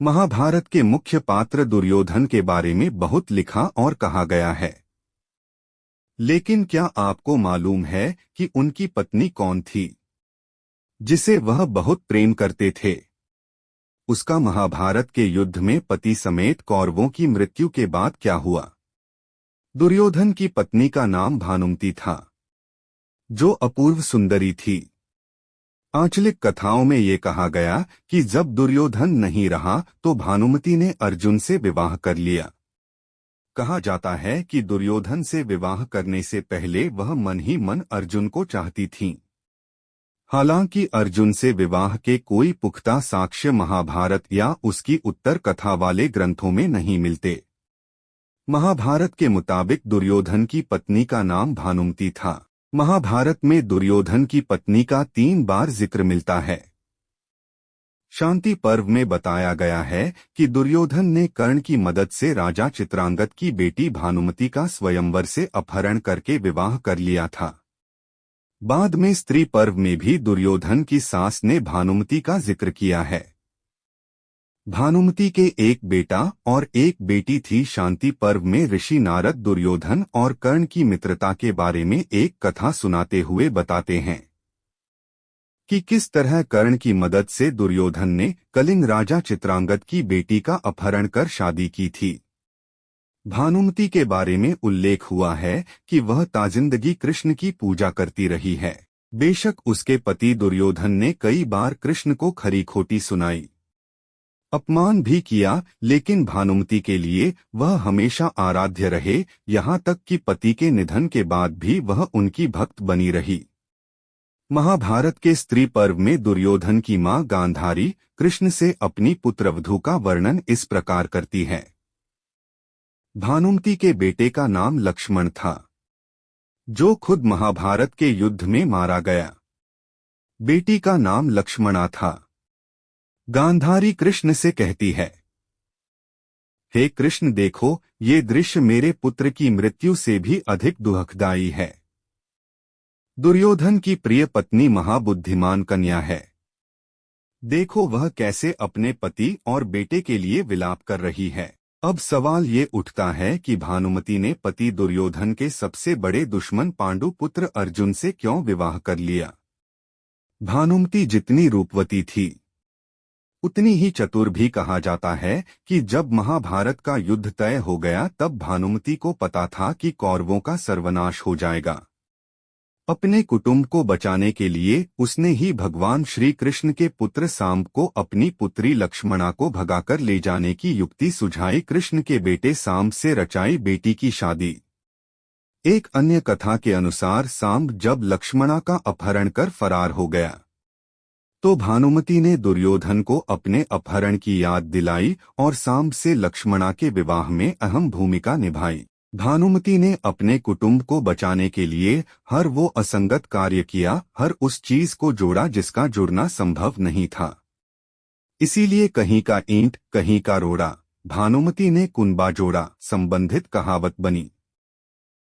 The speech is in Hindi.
महाभारत के मुख्य पात्र दुर्योधन के बारे में बहुत लिखा और कहा गया है। लेकिन क्या आपको मालूम है कि उनकी पत्नी कौन थी, जिसे वह बहुत प्रेम करते थे? उसका महाभारत के युद्ध में पति समेत कौरवों की मृत्यु के बाद क्या हुआ? दुर्योधन की पत्नी का नाम भानुमति था, जो अपूर्व सुंदरी थी। आंचलिक कथाओं में ये कहा गया कि जब दुर्योधन नहीं रहा तो भानुमति ने अर्जुन से विवाह कर लिया। कहा जाता है कि दुर्योधन से विवाह करने से पहले वह मन ही मन अर्जुन को चाहती थीं। हालांकि अर्जुन से विवाह के कोई पुख्ता साक्ष्य महाभारत या उसकी उत्तर कथा वाले ग्रंथों में नहीं मिलते। महाभारत के मुताबिक दुर्योधन की पत्नी का नाम भानुमति था। महाभारत में दुर्योधन की पत्नी का 3 बार जिक्र मिलता है। शांति पर्व में बताया गया है कि दुर्योधन ने कर्ण की मदद से राजा चित्रांगद की बेटी भानुमति का स्वयंवर से अपहरण करके विवाह कर लिया था। बाद में स्त्री पर्व में भी दुर्योधन की सास ने भानुमति का जिक्र किया है। भानुमति के एक बेटा और एक बेटी थी। शांति पर्व में ऋषि नारद दुर्योधन और कर्ण की मित्रता के बारे में एक कथा सुनाते हुए बताते हैं कि किस तरह कर्ण की मदद से दुर्योधन ने कलिंग राजा चित्रांगद की बेटी का अपहरण कर शादी की थी। भानुमति के बारे में उल्लेख हुआ है कि वह ताजिंदगी कृष्ण की पूजा करती रही है। बेशक उसके पति दुर्योधन ने कई बार कृष्ण को खरी खोटी सुनाई, अपमान भी किया, लेकिन भानुमति के लिए वह हमेशा आराध्य रहे, यहाँ तक कि पति के निधन के बाद भी वह उनकी भक्त बनी रही। महाभारत के स्त्री पर्व में दुर्योधन की मां गांधारी कृष्ण से अपनी पुत्रवधू का वर्णन इस प्रकार करती है। भानुमति के बेटे का नाम लक्ष्मण था, जो खुद महाभारत के युद्ध में मारा गया। बेटी का नाम लक्ष्मणा था। गांधारी कृष्ण से कहती है, हे कृष्ण, देखो, ये दृश्य मेरे पुत्र की मृत्यु से भी अधिक दुखदायी है। दुर्योधन की प्रिय पत्नी महाबुद्धिमान कन्या है। देखो वह कैसे अपने पति और बेटे के लिए विलाप कर रही है। अब सवाल ये उठता है कि भानुमति ने पति दुर्योधन के सबसे बड़े दुश्मन पांडु पुत्र अर्जुन से क्यों विवाह कर लिया? भानुमति जितनी रूपवती थी, उतनी ही चतुर भी कहा जाता है कि जब महाभारत का युद्ध तय हो गया तब भानुमति को पता था कि कौरवों का सर्वनाश हो जाएगा। अपने कुटुंब को बचाने के लिए उसने ही भगवान श्री कृष्ण के पुत्र सांब को अपनी पुत्री लक्ष्मणा को भगाकर ले जाने की युक्ति सुझाई। कृष्ण के बेटे सांब से रचाई बेटी की शादी। एक अन्य कथा के अनुसार सांब जब लक्ष्मणा का अपहरण कर फरार हो गया तो भानुमति ने दुर्योधन को अपने अपहरण की याद दिलाई और सांब से लक्ष्मणा के विवाह में अहम भूमिका निभाई। भानुमति ने अपने कुटुंब को बचाने के लिए हर वो असंगत कार्य किया, हर उस चीज को जोड़ा जिसका जुड़ना संभव नहीं था। इसीलिए कहीं का ईंट कहीं का रोड़ा, भानुमति ने कुनबा जोड़ा संबंधित कहावत बनी।